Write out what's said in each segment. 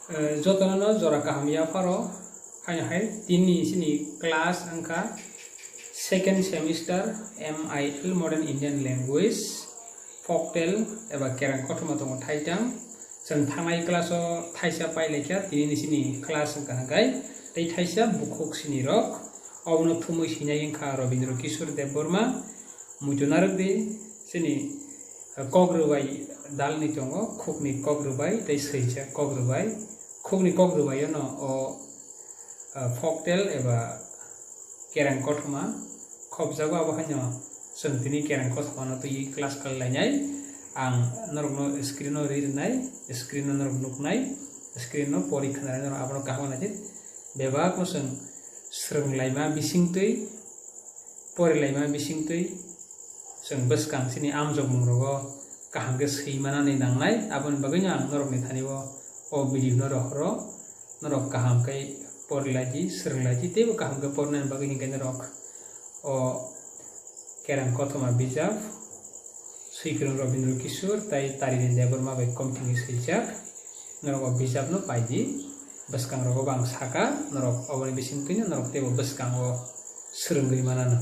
Jotana jora kahamia faro hai tini sini class angka second semester MIL Modern Indian Language folktale eba kerang kotoma tongo thaijang जों थांनाय क्लासाव थाइसा पाइलेखा दिनै सिनि क्लास angka हागाय दै थाइसा बुखक सिनि रक अबनो थुमै सिनाय अंका रवीन्द्र किशोर देव बर्मा मुजुनारक दे सिनि कग्रुबाय दालनि दङो खुकनि कग्रुबाय दै सैसा कग्रुबाय खुकनि कग्रुबाय न अ folktale एबा केरां कथमा खबजागो आबहायनो जों दिनै केरां कथमानो दै क्लास खालायनाय आं नरगनो स्क्रिनो रिरनाय स्क्रिनो नरग नुकनाय स्क्रिनो परीक्षा नायनो आबनो काहनाय बेबाक जों स्रोंलायमा बिसिंतै परिलायमा बिसिंतै जों बसकांसिनि आमजग मुंरगो काहांगे सैमानानै नांनाय आबन बागैनो आं नरगनि थानिबो अ भिडिअ नरहरो नरग काहांकै परिलायजि स्रोंलायजि तेबो काहांगे परनाय बागैनि नरग अ केरां कथमा बिजाब Seikrong Ravindra Kishore tai tarin deber ma bai komting sejak norok bijab no paidi beskang rogo bang saka norok awani bising tunya norok tebo beskang o serengri manana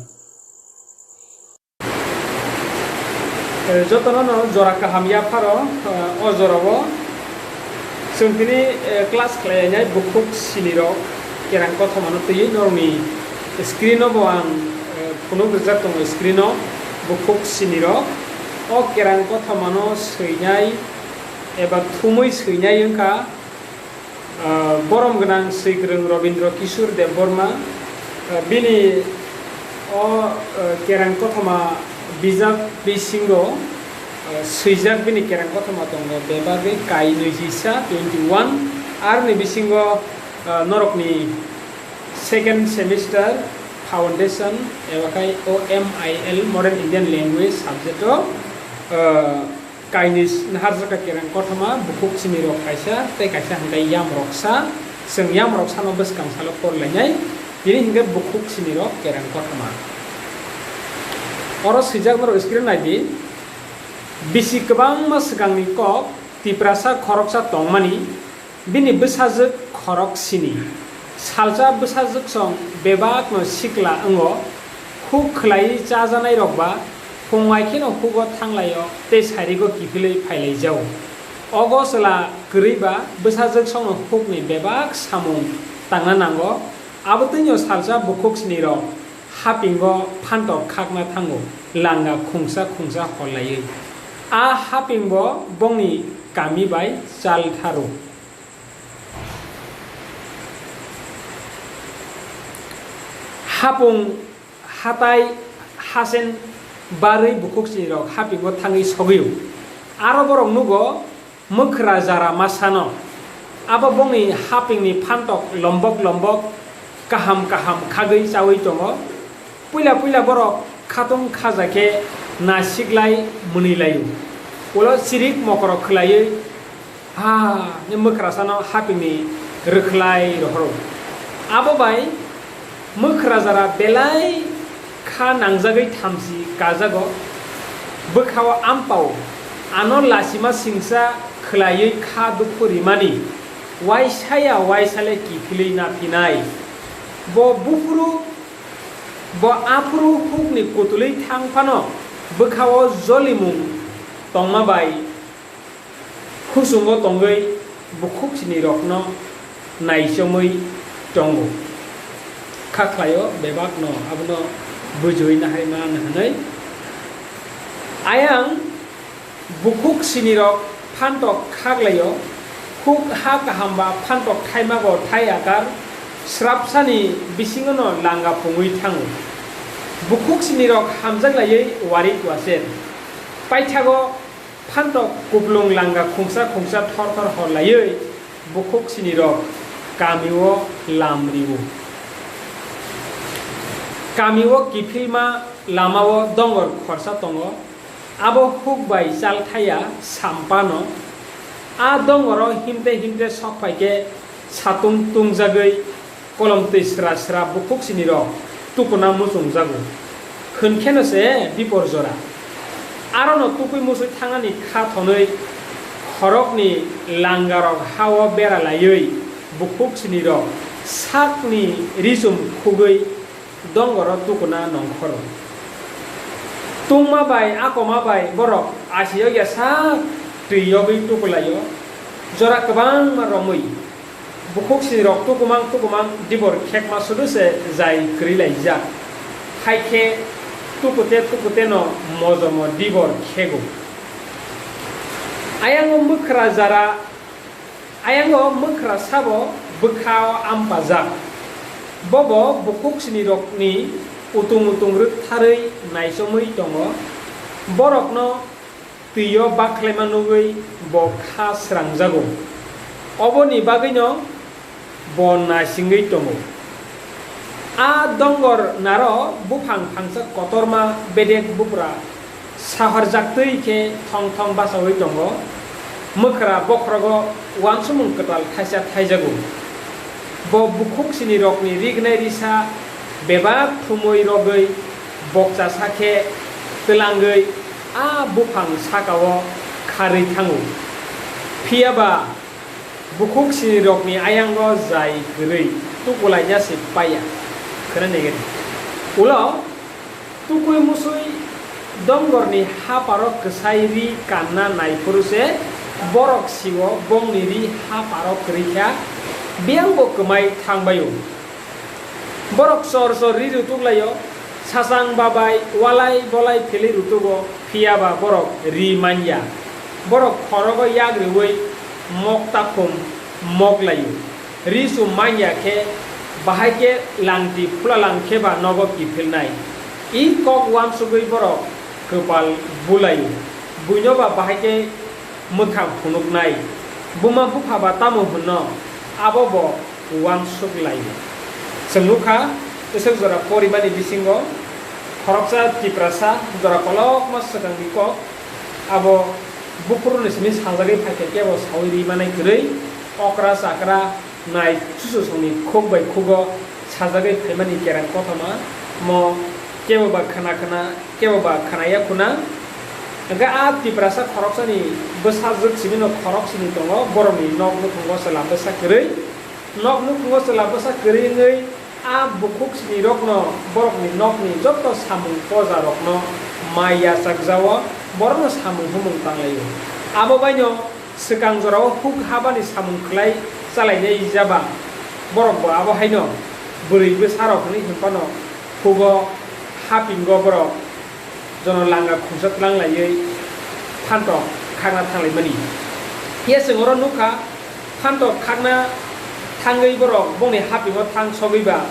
jotono no jora kahamia faro o jorobo sungtini class klayanya bukuk siniro kerang kothomano tui normi screeno bo ang kuno bijak tong screeno bukuk siniro o kerang kothomano seinai eba thumui seinai angka borom gonang Seikrong Ravindra Kishore Dev Bharma bini o kerang kothoma bijab bisingo seijak bini kerang kothoma tongo bebabe kai noijisa 21 ar ni bisingo norokni second semester foundation eba kai OMIL Modern Indian Language subject o Kainis naharjaka kerang kothoma bukuk siniro kaisa tei kaisa hangkai yam roksa जों yam roksa no beskang salo porlainai ini hingga bukuk siniro kerang kothoma oro sijak noro screen naidi bisi kebang masgangni kok tiprasa khoroksa tongmani bini besajak khorok sini salja besajak song bebak no sikla ango khuk khlai chajanai rokba फंवाइखिनो खुगो थांलायो ते सारिगो किफिलै फाइलै जाव अगसला गरैबा बोसाजोक संनो खुगनि बेबाक सामुं तांना नांगो आबोतैनो सालजा बुखुकसनिरो हापिंगो फान्टक खागना थांगो लांगा खुंसा खुंसा हलायो आ हापिंगो बंनि कामि बाय चाल थारो हापुं हाताय हासेन बारै बुखुक sinirok hapingo thangi sogiu aro borok nugo mokra jara masano abo bongni hapingni phantok lombok lombok kaham kaham khagei chawei tongo puila puila borok khatung khajake nasiklai munilayu ulo sirik mokoro khlaiei ha ne mokra sano hapingni rokhlai rohro abo bai mokra jara belai kha nangjagai thamsi kajago bokhawa ampau ano lasima singsa khlaiei kha dupuri mani waisaya waisale kifilei na pinai bo bufuru bo afuru hukni kutulei thangphano bokhawo jolimung tongma bai khusungo tongei bukhukchini rokno naisomoi tongo khaklayo bebakno abno bujui na hai man hanai ayang bukuk sinirok phantok khaglayo khuk ha kahamba phantok thaimago thai akar srapsani bisingono langa pungui thangu bukuk sinirok hamjaglaiei wari kwasen paithago phantok kublung langa khungsa khungsa thor thor horlaiei bukuk sinirok kamiwo lamriwo Kamiwo kifilma lamawo dongor khorsa tongo abo huk bai chal thaya sampano a dongoro himte himte sokpaike satung tungjagei kolom tisra sra bukuk siniro tukuna musung jago khunkheno se bipor jora arono tukui musui thangani kha thonei khorokni langarok hawa bera layoi bukuk sini rok sakni risum khugui dongoro tukuna nongkhoro tungma bai akoma bai borok asiyo ya sak tuyogui tukulayo jora kebang maromui bukuk sini rok tukumang dibor khekma suduse jai krilaijak haike tukute no mojomo dibor khego ayango mukra sabo bukao ampajak bobo bukuk sini rokni utung ruk tharui naisomui tongo borokno tuyo baklaimanugui bo kha srangjago oboni bagino bo nasingui tongo a dongor naro bufang phangsa kotorma bedek bupra sahar jaktui ke thong basawi tongo mukra bokrago wansumung ketal khaisa thaijago bo bukuk sini rokni rignai risa bebak thumui rogui boksa sake telangui a bufang sakao khari thangu phiaba bukuk sini rokni ayango jai grei tukulainya sipaya kena negeri ulo tukui musui dongorni haparok kesairi kana naipuruse borok siwo bongniri haparok kerikya biangbo kemai thangbayo borok sor ri rutuklayo sasang babai walai bolai phili rutugo phiaba borok ri manya borok khorogo yagriwei mok takum moklayo ri su manya ke bahake langti pulalang kheba nogo kifilnai I kok wam sugui borok kepal bulayo bunyoba bahake mokhang phunuknai buma buphaba tamu hunno abobo wam suglayo sengluka esok jora poribani bisingo khoroksa tiprasa jora kolok mas sakang diko abo bupuru nismi sanjagi phake kebo sawiri manai grei okra sakra nai chusu songni khok bai khugo sajagi phaimani kerang kothama mo kebo ba khana ya kuna enga a tiprasa khoroksani besajak simino khoroksini tongo boroni noknu khungo salabasa grei noknu khungo salabasa grei ngai a bukuk sini rokno borokni nokni jotto samung poja rokno maya sakjawa borno samung humung tanglayo abo baino sekang jorao huk habani samung khlai chalainai jaba borok bo abo haino buribe sarokni hipano hugo hapingo borok jono langa khungsat langlaiयै phantok khagna thanglai hiya sengoro nukha phantok khagna thangai borok bongni hapingo thang sogiba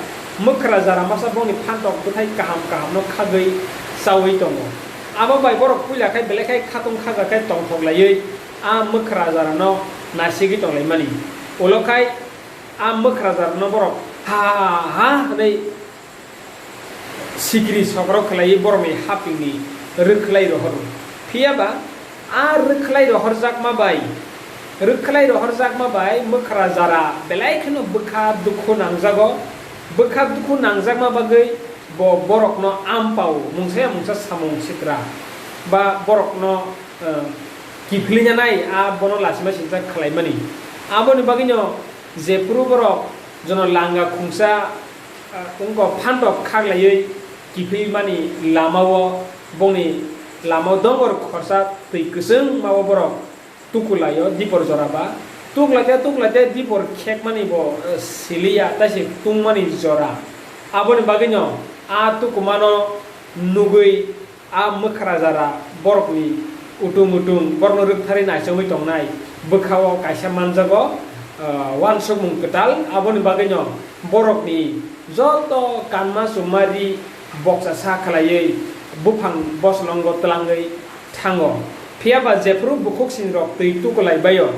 mukra jara masa bongni phantok buthai kaham no khagei sawi tongo abo bai borok puila khai belekai khatung khaga kai tongthoklaiयै a mukra jara no nasigi tonglai mani ulokai a mukra jara no borok ha nei sikri sokro khlai bormi hapingni rukhlai rohor phiaba a rukhlai rohor jakma bai mukra jara belai khno bukha dukhu nangjakma bagai bo borokno ampau mungsa samung sitra ba borokno kiflinya nai a bono lasima sinja khlaimani aboni bagino jepuru borok jono langa khungsa ungko phantok khaglaiयै kifli mani lamao boni lamao dongor khorsa tui kusung mawo borok tukulayo dipor joraba tuklate dipor khek mani bo silia tasi tungmani jora aboni bagino a tukumano nugui a mukra jara borokni utung borno rukthari naisomui tongnai bukhao kaisa manjago wansukmung ketal aboni bagino borokni joto kanma sumari boksa sa khlaiयै bufang boslongo tlangai thango phiaba jepru bukuk sinrok tui tukulai bayo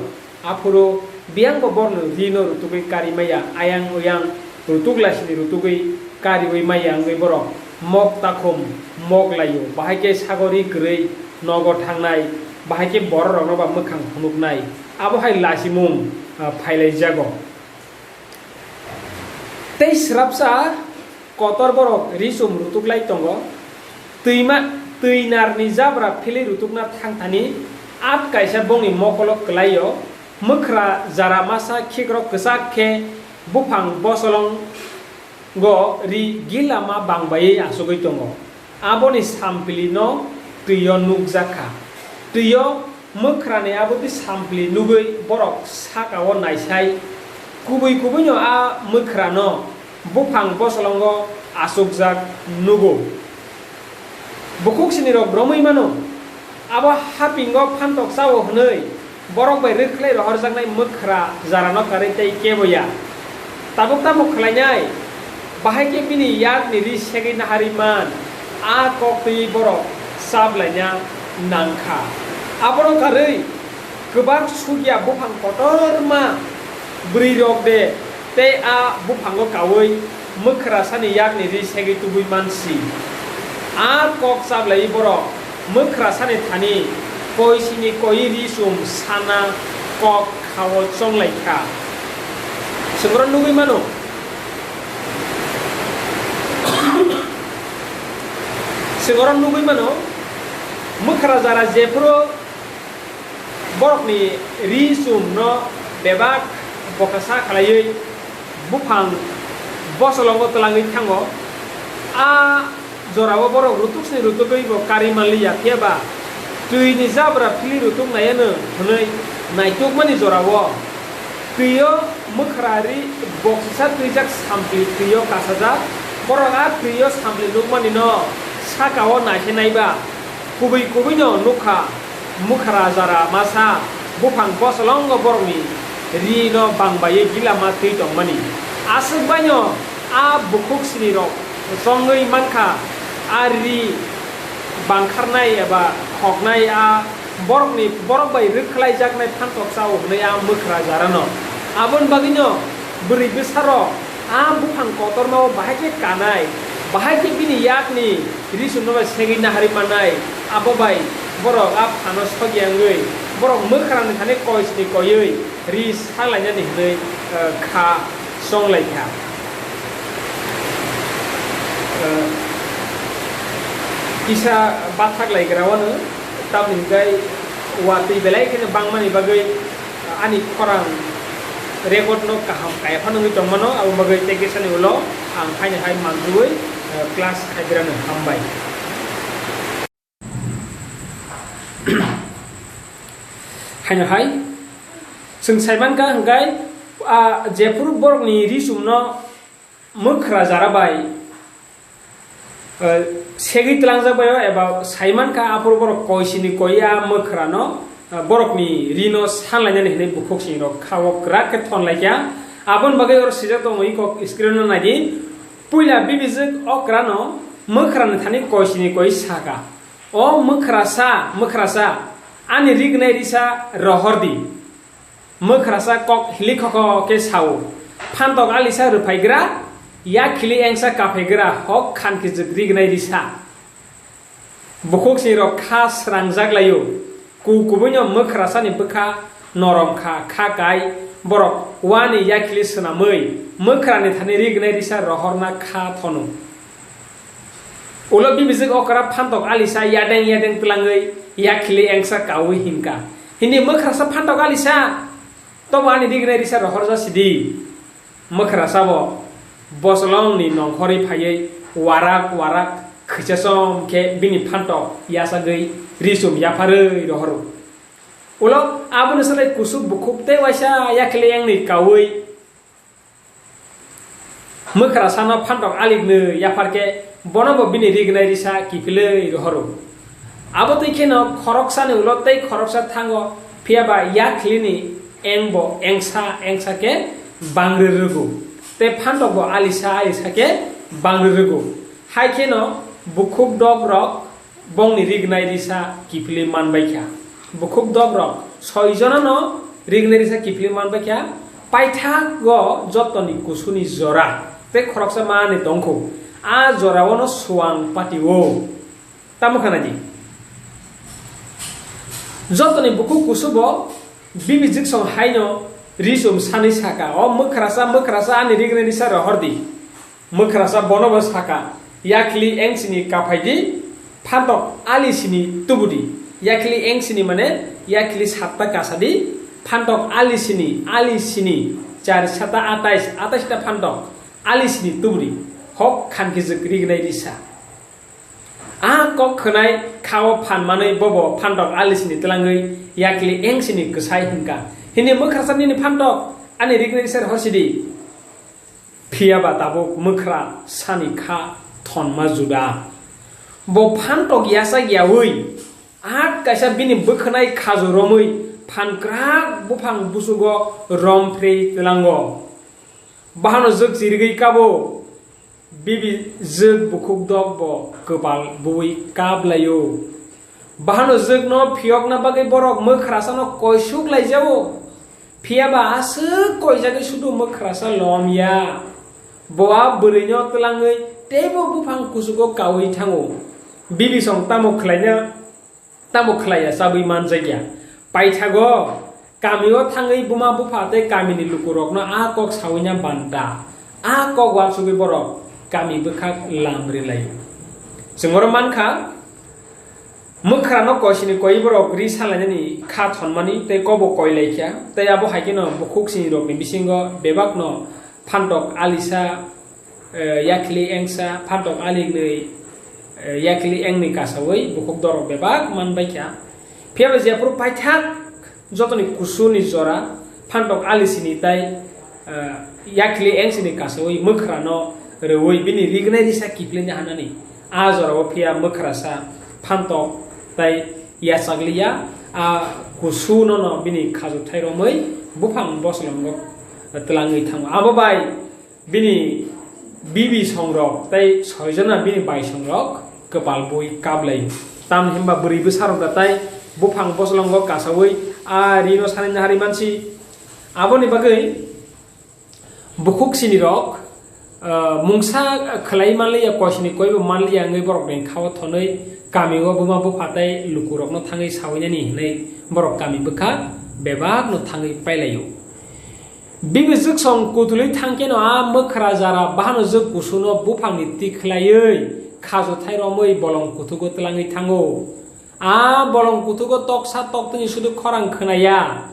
apuro biangbo borno rino rutugui kari maya ayang uyang rutugla sini rutugui kari ui maya ngai borok mok takhum mok layo bahake sagori grei nogo thangnai bahake borok no ba mukhang phunuknai abo hai lasimung phailai jago tei srapsa kotor borok risum rutuklai tongo tuinarni jabra phili rutukna thangthani at kaisa bongni mokolo klayo mukra jara masa khikro ksak khe bufang bosolong go ri gilama bangbai asogoi tongo aboni sampili no tuyo nukjaka tuyo mukrane aboti sampili nugoi borok sakao naisai kubui no a mukrano bufang bosolongo asokjak nugo bukuk siniro bromoi mano abo hapingo phantok sawo hnoi borok bai rikhlai rohorjaknai mukra jarano kare tei keboya tabuk khlainai bahai ke bini yak ni ri segi nahariman a kokti borok sablainya nangkha aboro kare kebak sugya bufang kotorma brirok de te a bufango kawoi mukra sani yak ni ri segi tubui mansi a kok sablai borok mukra sani thani koi sini koi ri sum sana kok khawo chonglaikha sengron nugui mano sengron nugui mano mukra jara jepro borok ni ri sum no bebak bokasa khalai bufang bosolongo telangi thango a jorawo borok rutuk sini rutugoi bo kari maliya keba tui ni zabra pili rutuk nayana hunai naituk mani jorawo tuyo mukrari boksisa tuijak sampli tuyo kasaja boroga tuyo sampli nukmani no sakao naise naiba kubui no nukha mukra jara masa bufang bosolongo borokni ri no bangbaye gilama tui tongmani asuk banyo a bukuk sini rok songai manka ari bangkarnai eba khoknai a borok bai rikhlai jaknai phantok sawo hnai a mukra jarano abon bagino buri bisaro a bufang kotorma bahai ke kanai bahai ke bini yakni risunno ba segi nahari manai abo bai borok a phano sogyangoi borok mukra ni thane koisni koyoi ri salanya ni hnai kha songlaikha isa bathak laigrawana tabningai wati belai kene bangmani bagai ani korang record no kaham kaya phanungi tongmano abo bagai tekesani ulo ang khaina hai manjui class khaigrana hambai khaina hai sung saiman ka hangai a jepur borok ni risumno mukra jarabai segi telangjak bayo eba saiman ka apur borok koisini koya mukra no borok ni rino sanlaina ni hne bukuk sing rok khawo krak ke thon laikya abon bagai or sija to moi ko screen no nadi puila bibizek okra no mukra ni thani koisini koi saka o mukra sa ani rignai risa rohordi mukra sa kok hilikoko ke sawo phantok alisa rupaigra ya khili engsa kafegra hok khan ki jigri gnai risa bukuk si rok khas rangjak layo kubunyo mukra sani bukha norom kha kai borok wani ya khili snamoi mukra ni thani ri gnai risa rohorna kha thonu ulo bibizik okra phantok alisa yadeng tlangai ya khili engsa kawi himka hindi mukra sa phantok alisa to wani ri gnai risa rohorja sidi mukra sabo bosolong ni nongkhori phayei warak khichasom ke bini phanto yasa gei risum yapare rohoro ulo abun salai kusuk bukuk te waisa yakle yang ni kawei mukra sana phantok aligne yapar ke bonobo bini rignai risa kipile rohoro abo tei kheno khoroksa ne ulo tei khoroksa thango phiaba yakli ni engbo engsa ke bangre rugu te phantok bo alisa ke bangre rugu hai kheno bukuk dog rok bongni rignai risa kipile manbaikha bukuk dog rok soijona no rignai risa kipile manbaikha paitha go jotoni kusuni jora te khoroksa mane dongkho a jora wono suang patiwo tamukhana ji jotoni bukuk kusubo bibijik song haino risum sani saka o mukrasa ani rignai risa rohordi mukrasa bonobo saka yakli engsini kapaidi phantok alisini tubudi yakli eng sini mane yakli 7টা kasadi phantok ali sini 4 7 28 ta phantok ali sini tubri hok khanki jikri gnai risa a kok khnai khaw phan manai bobo phantok ali sini tlangai yakli eng sini ksai hinka hini mukhrasani ni phantok ani rignai sar horsidi phiaba tabuk mukhra sani kha thonma juda bo phantok yasa yawi at kaisa bini bukhnai khajuromui phankrak bufang busugo romfrei tlango bahano jog jirgei kabo bibi jog bukuk dog bo kobal bui kablayo bahano jog no phiok na bagai borok mukhrasa no koisuk laijao phiaba asuk koijagi sudu mukhrasa lomya boa burinyo tlangai tebo bufang kusugo kawi thango bibi song tamo khlaya sabai manjagya paithago kamio thangai buma bufate kamini lukurok no a kok sawinya banda a kok wapsugi borok kami bekhak lamri layo sengor mankha mukra no koisini koi borok ri salani kha thonmani te kobo koi laikya te abo haikino bukhuk sini rok ni bisingo bebak no phantok alisa yakli engsa phantok alignei yakli engni kasawai bukhuk dorok bebak manbaikya phiaba jepur paithak jotoni kusuni jora phantok alisini tai yakli engsini kasawai mukra no rewoi bini rignai risa kiplini hanani a jora phia mukra sa phantok tai yasagliya a kusuno no bini khaju thairomoi bufang boslongo tlangai thang abo bai bini bibi songrok tai soijona bini bai songrok kepal boi kablai tam himba buri besar tai bufang boslongo kasawai a rino sanin hari mansi aboni bagai bukuk sini rok mungsa khlai manli ya koisini koibo manli angai borok ben khawa thonoi kamigo buma bufatai lukurok no thangai sawina ni nei borok kami bukha bebak no thangai pailayo bibi juk song kutului thangke no a mukra jara bahano juk kusuno bufang ni tikhlaioi khajo thairomoi bolong kutugo tlangai thango a bolong kutugo toksa toktuni sudu khorang khnaya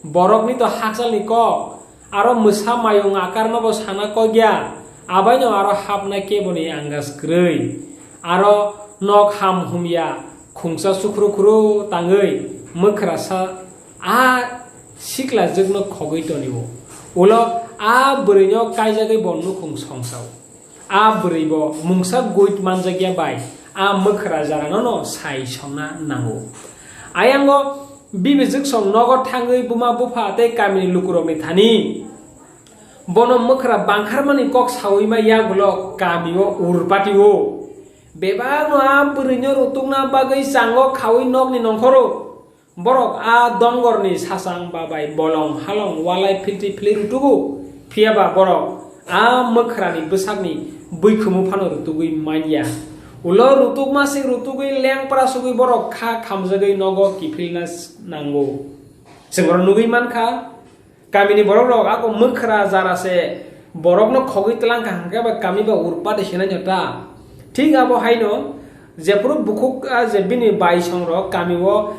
borok ni to haksal ni ko aro musa mayung akar no bo sana ko gya abaino aro hapna ke boni angas krei aro nok ham humya khungsa sukhru khuru tangai mukrasa a sikla jogno khogoi tonibo ulo a burinyo kaijagai bonnu khung songsau a buribo mungsa goit manjagya bai a mukra jarano no sai sona nango ayango bibi juk song nogo thangai buma bufa te kamini lukurokni thani bono mukra bangkharmani kok sawima yagulo kamio urpatio bebano a burinyo rutungna bagai sango khawi nokni nongkhoro borok a dongorni sasang babai bolong halong walai filti fili rutugu phiaba borok a mukrani besakni buikhumu phano rutugui mania ulo rutuk masik rutugui leng prasugui borok kha khamjagai nogo kifilnas nango sengor nugui mankha kamini borok rok ako mukra jarase borok no khogui tlang ka hangka ba kami ba urpa de sena jota ঠিক abo haino jepro bukhuk je bini bai song rok kami wo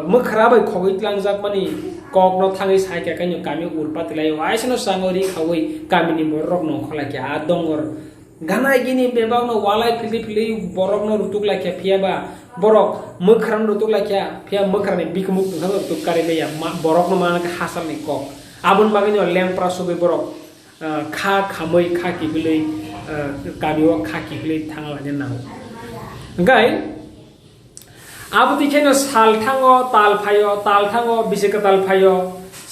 mukra bai khogui tlang jak mani kok no thangai sai ka kanyo kami urpa tilai waisno sangori khawai kamini borok no khola kya dongor ganai gini bebang no walai fili borok no rutuk la kya phiaba borok mukran rutuk la kya phia mukrani bikmuk thang rutuk kare be ya borok no mana ka hasal ni kok abun bagin no leng prasobe borok kha khamoi kha ki bilei kamiwa kha ki bilei thangla ne nang gai abudi kheno sal thango tal thango biseka tal phayo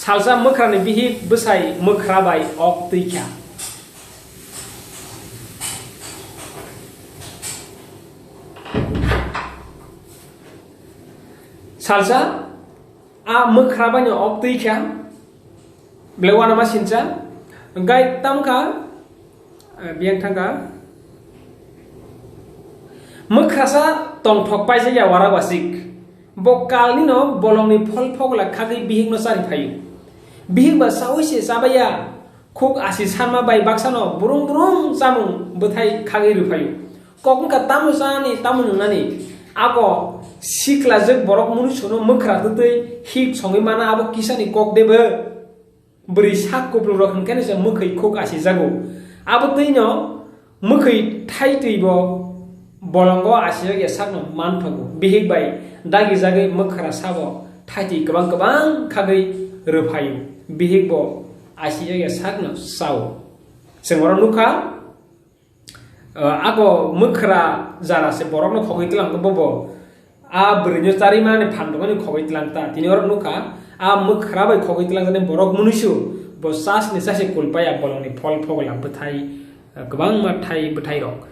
salsa mukrani bihi busai mukra bai ok tuikha salsa a mukra bai ok tuikha blewana ma sincha gai tamka biang thangka mukrasa tongthok paise ya wara wasik bokalni no bolongni phol phogla khagi bihing no sari phayu bihing ba sawise sabaya khuk asi sanma bai baksano burung samung bethai khagi ru phayu kokun ka tamusani tamun nani ako sikla jek borok munusono mokra tutui hik songi mana abo kisani kok debe beri sak kuplung rok hengkene se mokhai khok asi jago abo tuino mokhai thai tuibo bolongo asi ge sakno manphago bihik bai dagi jagai mokra sabo thai tui kabang kabang khagai ruphayu bihik bo asi ge sakno sao sengoro nukha ako mokra jara se borok no khogoi tlang bobo a brinyo tari mane phando ni khogoi tlang ta tini orok nukha a mokra bai khogoi tlang jane borok munusu bo sas ni sase kulpaya bolongni phol phogla bthai kabang ma thai bthai rok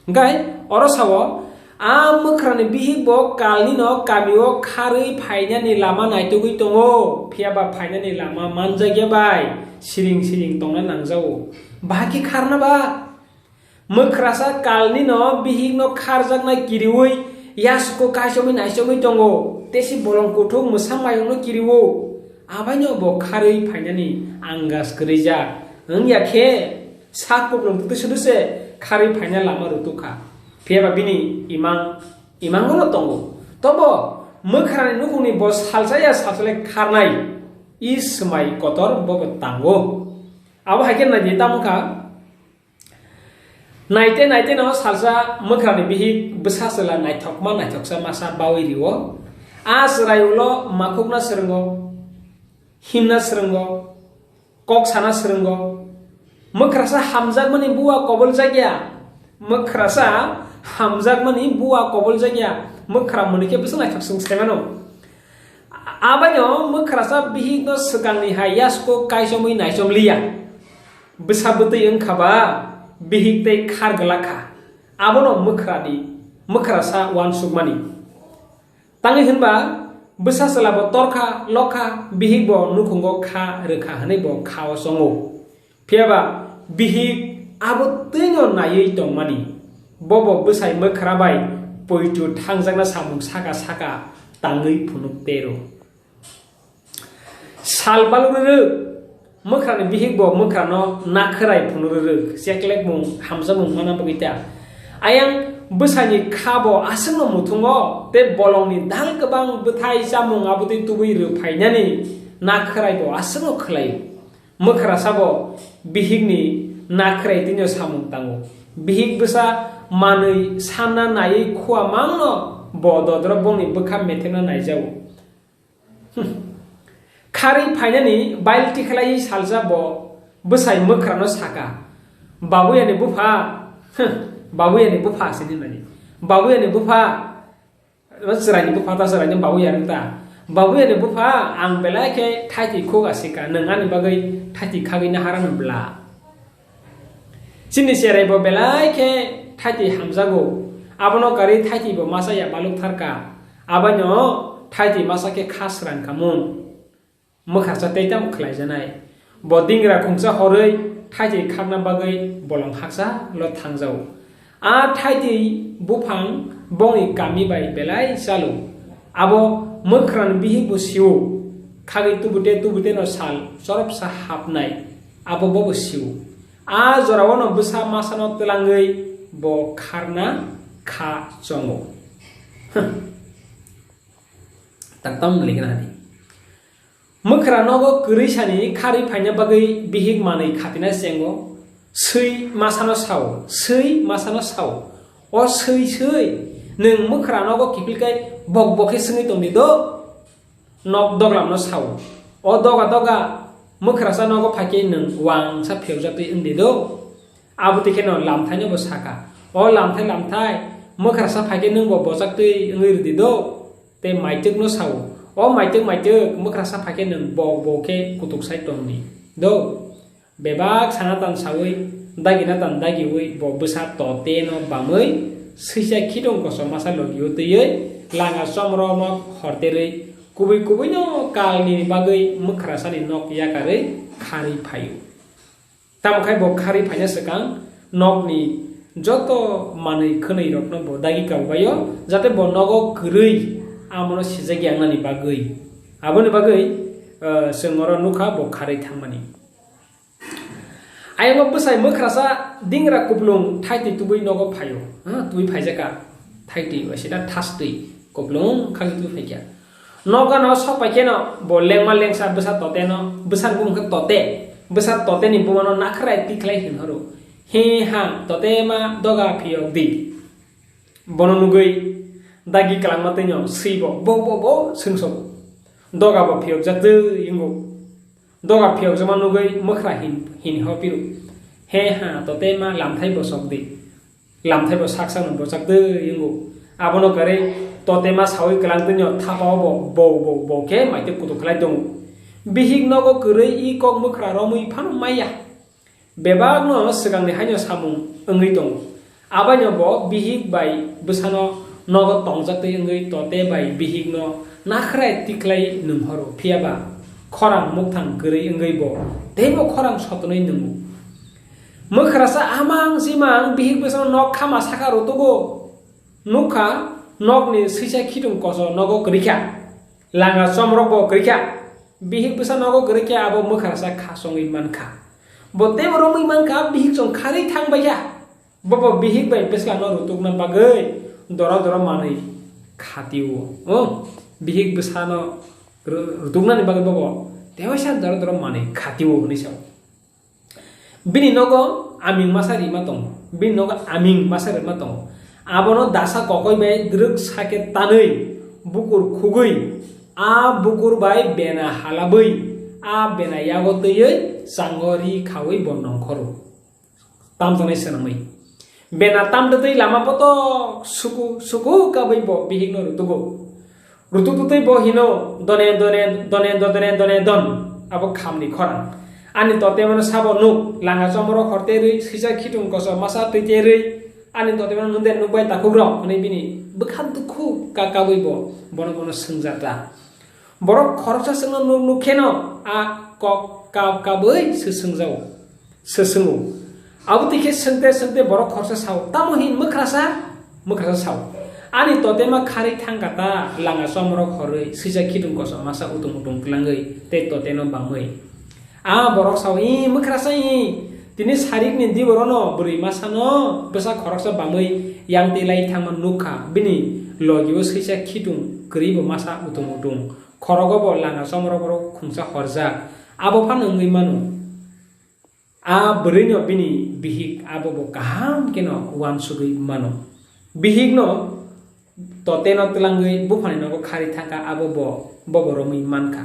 ngai oro sawo a mokra ni bihi bo kalni no kamio kharui phaina ni lama naitugui tongo phiaba phaina ni lama manjagya bai siring siring tongna nangjao baki kharna ba mokrasa kalni no bihik no kharjak na kiriwoi yasko kaisomi naisomi tongo tesi bolong kuthuk musamayong no kiriwo abaino bo kharui phainani angas krija angya khe sak poblong tutusuduse kharui phaina lama rutukha pheba bini imang no tongo tobo mokrani nukuni bo salsaya salsale kharnai ismai kotor bo tango abo haken na jetamukha naite no salsa mokrani bihi besasela naithokma naithoksa masa bawi riwo asrayulo makukna srengo himna srengo kok sana srengo mokrasa hamjak mani buwa kobol jagya mokrasa hamjak mani buwa kobol jagya mokra munike besa naithok semano abanyo mokrasa bihi no sugangni hayasko kaisomui naisomliya besabutei engkhaba bihik tei khar galakha abono mokrasa wan sugmani tangi hinba besa selabo torkha lokha bihik bo nukhungo kha rekha hanai bo khao songo phiaba bihik abo teingo nayei tongmani bobo besai mokra bai poitu thangjakna samung saka saka tangei phunuk tero salbaluru mokrani bihik bo mokrano nakrai phunuruk seklek mung hamza mung mana bagita ayang besani khabo asengno muthungo te bolongni dal kabang bethai samung abudi tubui ru phainani nakrai bo asengno khlai mokra sabo bihikni nakrai tinyo samung tango bihik besa manui sanna nai khwa mangno bo dodro bongni bokha methena naijau khari phainani bail tikhlai salja bo besai mokrano saka babuyani bufa sidinani babuyani bufa serani bufa ta serani babuyani ta babuyani bufa ang belake thati khoga sika nangani bagai thati khagina haran bla sini serai bo belake thati hamjago abono kari thati bo masaya baluk tharka abanyo thati masake khasran kamun mokharsa teitam khlai janai bo dingra khungsa horei thaiti khakna bagai bolong haksa lo thangjau a thaiti bufang bongi kami bai belai salu abo mokran bihi busiu khagi tubute no sal sorop sa hapnai abo bo busiu a jorawono busa masano telangai bo kharna kha chongo taktam lignani mokra nogo kurisani khari phaina bagai bihik manai khapina sengo sei masano sao o sei neng mokra nogo kipilkai bok bokhe sengi tongni do nok doglam no sao o doga mokra sa nogo phake neng wang sa pheujatui indi do abuti keno lamthai no saka o lamthai mokra sa phake neng bo bojaktui ngir di do te maituk no sao o maituk mokra sa phake neng bo-ke kutuk sai tongni do bebak sanatan sawi dagina tan dagiwi bo besa tote no bamoi sisa khidong koso masa logiyo teye langa somro no hortere kubi no kalni bagai mokra sani nok yakare khari phayu tamkhai bo khari phanya sekang nokni joto manui khonei rok no bo dagi kawbayo jate bo nogo kurui amono sijagi angnani bagai aboni bagai sengoro nukha bo khari thangmani ayamo besai mokrasa dingra kuplung thaiti tubui nogo phayo tubui phaijaka thaiti wasida thastui koplong khali tu phai kya noga no sok pai ke no bo lengma lengsa besa tote no besan bum ka tote besa tote ni bum no nakrai tiklai hin haro he ha tote ma doga phio di bono nugui dagi kalang mate nyo sibo bo sungso doga bo phio jatu ingo doga phio jama nugui mkhra hin ho piru he ha tote ma lamthai bo sok di lamthai bo saksa no bo sakde ingo abono kare tote ma sawi kalang tinyo thapao bo ke maite kutu khlai dong bihig nogo kurei I kok mkhra romui phan maya bebag no sigang ni hanyo samung engui dong abanyo bo bihig bai busano nogo tongjak te engui tote bai bihig no nakhrai tiklai nunghoro phiaba khorang mukthang kurei engui bo tebo khorang sotnoi nungu mkhra sa amang simang bihig busano nok khama sakaro togo nukha nok ni sisa khidung koso nogo krikya langa somrok bo krikya bihig bisa nogo krikya abo mkhra sa khasongin mankha bote boromui mankha bihig jong khari thangbaya bobo bihig bai besla no rutuk na bagai dora manai khatiwo bihig bisa no rutuk na ni bagai bobo tewasa dora manai khatiwo ni saw bini nogo aming masari matong bini nogo aming masari matong abono dasa kokoi bai druk sake tanei bukur khugui a bukur bai bena halabai a bena yago tei sangori khawai bonong khoro tamtonai senamai bena tamdei lama poto suku kabai bo bihing no rutugo tei bo hino done don abo khamni khorang ani tote mano sabo nuk langa chomro khorte rei sisa khitung koso masa tei rei ani tote mano nunden nubai takugro ani bini bukhan tukhu kakabai bo bono sengjata borok khorsa sengno nukheno a kok kabai sesengu abu tike sente borok khorsa saw tamohin mkrasa saw ani tote ma khari thangkata langa somro khorei sisa khidung koso masa utung klangai te tote no bangoi a borok saw I mkrasa I tini sarik ni di borono buri masano besa khoroksa bamai yang tilai thangman nukha bini logiwo sisa khidung kribo masa utung khorogo bo langa somro boro khungsa horja abo phan ngui manu a brinyo bini bihik abo bo kaham keno wan sugui mano bihik no tote no tlangai buphani no khari thaka abo bo boromui mankha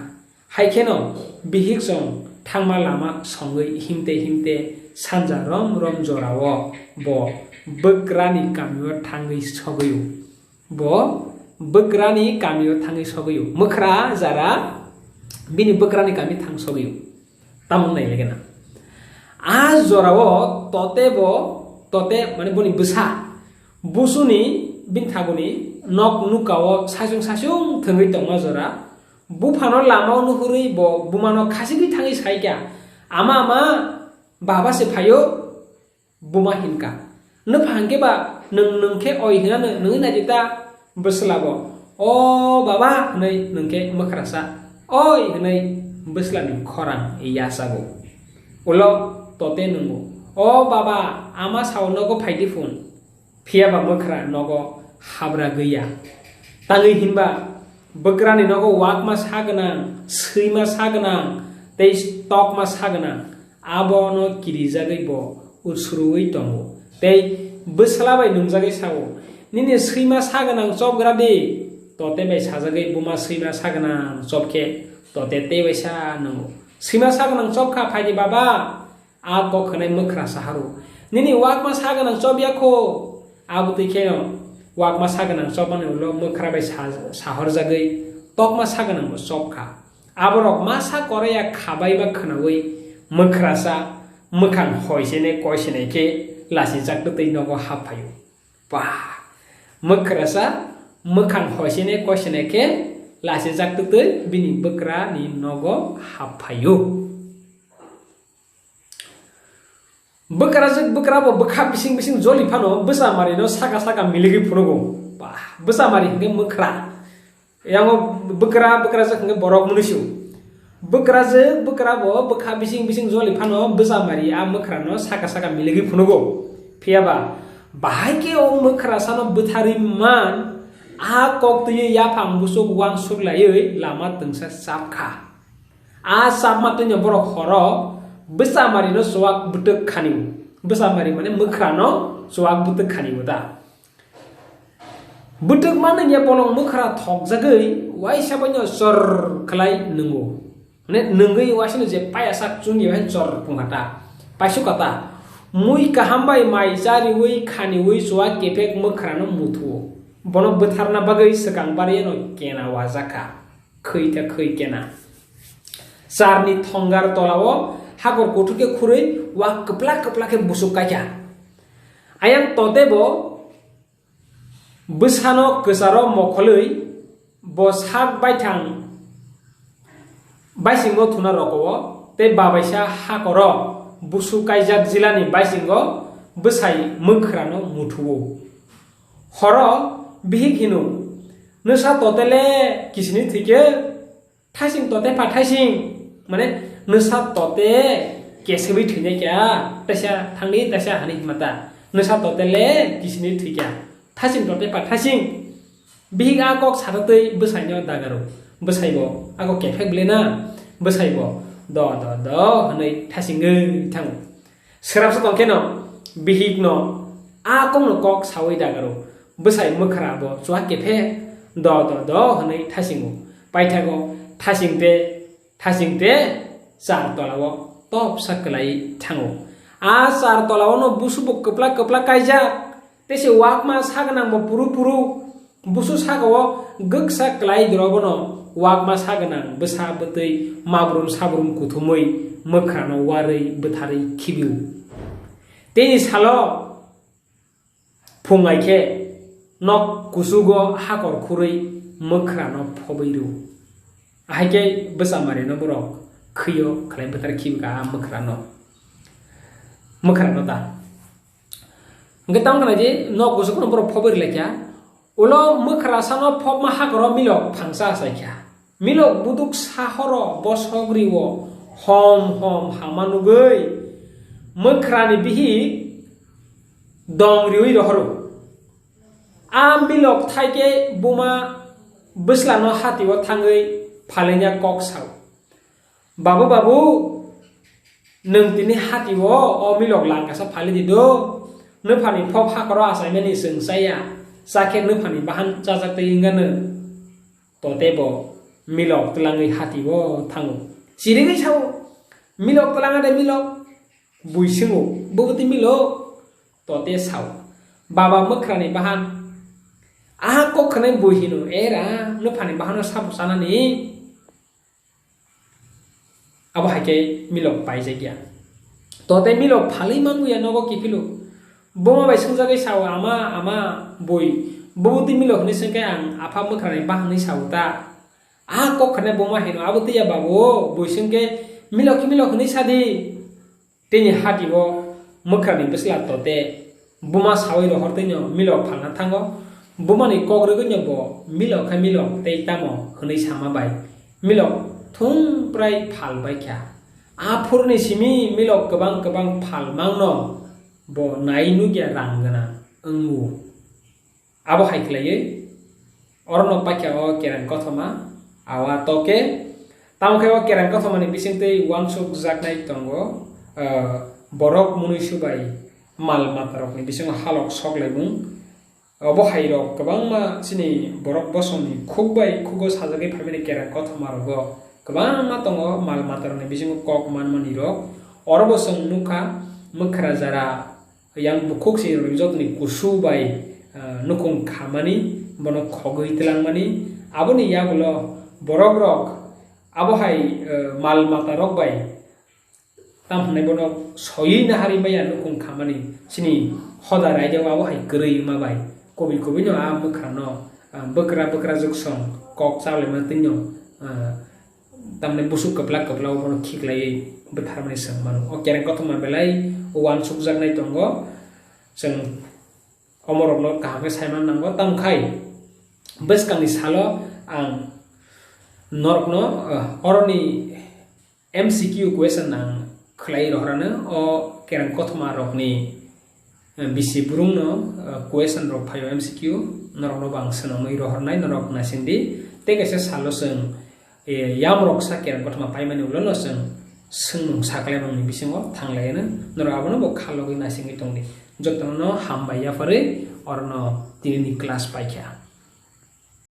haikeno bihik song thangma lama songui himte sanja rom jorawo bo begrani kamio thangai soguyu bo begrani kamio thangai soguyu mkhra jara bini begrani kami thang soguyu tamon nai legena a jorawo tote mane boni busa busuni bin thaguni nok nukawo sasung thangui tongma jora bufano lamao nuhurui bo bumano khasigi thangai saikya ama baba se phayo buma hinka no phangke ba nungke oi hina nung na jita beslabo o baba nei nungke makrasa oi nei beslani khorang iya sago ulo tote nungo o baba ama sauno go phaidi phun phia ba makra nogo habra gaya tangi hinba begrani nogo wakma sagana seima sagana tei stokma sagana abono kirijagai bo ursurui tongo tei beslabai nungjagai sawo nini seima sagana chopgradi tote bai sajagai buma seima sagana chopke tote te baisa nango seima sagana chopka phaidi baba a ko khanai mkhra saharu nini wakma sagana chobyakho abute keno wakma sagana chopane ulo mkhra bai sahar jagai tokma sagana bo chopka aborok masa koreya khabai ba khnawi mkrasa mkhang hoisene koisene ke lasi jaktai nogo haphayu pa mkrasa mkhang hoisene koisene ke lasi jaktai bini bekra ni nogo haphayu bekra bo bekha bising joli phano besa mari no saka miligi phunogo pa besa mari nge mkhra yango bekra jaknge borok munishu bekra bo bekha bising joli phano besa mari a mkhra no saka miligi phunogo phiaba bahai ke o mkhra sano buthari man a kok tuye ya phang busuk wang suk lai lama tengsa sapkha a sapma tunya borok horo besamari no suak butek khani besamari mane mukrano suak butek khani da butek mana ya bolong mukra thok jagai wai sabanyo sor khlai nungo ne nungai wasino je payasak chungi han sor pungata pasukata mui kahambai mai jari wei khani wei suak kepek mukrano muthu bono betharna bagai sekang bariano kena wajaka kheita khei kena sarni thongar tolawo hagor kotuke khurei wa kepla kepla ke busuk kaja ayang totebo besano kesaro mokholei bo sak baithang baisingo thuna rokowo te babaisa hakoro busuk kaijak jilani baisingo besai mukhrano muthuwo horo bihik hinu nusa totele kisini thike thasing tote pathasing mane nusa tote kesebi thine kya tasya thangni tasya hani mata nusa totele kisini thike thasing tote pathasing bihik akok saratei besainyo dagaro besaibo akok kefek blena besaibo do hanai thasingei thang serap sa tongkeno bihik no akong no kok sawai dagaro besai mukra bo chua kefe do hanai thasingu paithago thasingte sar tolawo top saklai thango a sar tolawo no busubo kepla kaija tese wakma sagnang bo puru busu sagawo gaksa klai drobono wakma sagnang besa betei mabrum sabrum kuthumoi mukhrano warei bethari khibiu teni salo phungaike nok kusugo hakor khurei mukhrano phobeiru ahike besamare no borok khiyo khlai betar khibga mukhrano ta ngetang kana je nok kusugo no borok phobir lekya ulo mukhra sano phobma hakoro milok phangsa saikya milok buduk sahoro bosogriwo hom hamanugei mukhrani bihi dongriwi rohoro am milok thaike buma beslano hatiwo thangai phalenya kok saw babu nung tini hatiwo o milok langkasa phali dido nephani phop hakoro asaimeni sengsaya sakhe nephani bahan chajak teingane totebo milok telangai hatiwo thango siringai saw milok telangade milok buisingo bogoti milok tote saw baba mukhrani bahan aha kokhane bohino era nephani bahano sabu sanani abo hake milok paijagya tote milok phalai manguya nogo kipilu boma bai sungjagai sawa ama boi bogoti milok ni sengkai ang apha mukhrani bahani sawta aha kokhane boma hino abo tiya babo boi sengke milok ni sadi teni hatibo mukhrani besla tote boma sawai ro hortenyo milok phalna thango bumani kogrego bo milok tei tamo hni sama bai milok thung prai phal bai kya afurni simi milok kebang phal mangno bo nainu gya ranggana engu abo haiklai orno pakya o keran kothoma awa toke tamke o keran kothoma ni bisingte wangsuk jaknai tongo borok munisu bai mal matarok ni bising halok soklaibung obo hairo kabangma sini borok bosoni khugbai khugo sajagai phamini keran kothamarogo kabangma tongo mal matarni bisingo kok manmani rok orobo song mukhra jara yang bukhuk si rijotni kusu bai nukung khamani bono khogoi telangmani aboni yagulo borok rok abo hai mal matarok bai tamhnai bono soi nahari bai nukung khamani sini hoda raijawa abo hai grei ma bai kobi no a mukhrano bekra juksong kok chawle matinyo tamne busuk kepla bono khiklai betharmani sangmano o kereng kothoma belai wan sukjak nai tongo seng omorokno kahame saiman nango tangkhai beskangni salo ang norokno oroni MCQ question nang khlai rohrana o kereng kothoma rokni bisi burung no question rok phayo MCQ norok no bang swnamui rohornai norok nasindi te kaisa salo sung yam rok saker gotma paimani ulo sung sung saklai bang ni bisingo thanglai na norok abono bo khalogi nasingi tongni jotno no hambaya pare orno tini class paikha.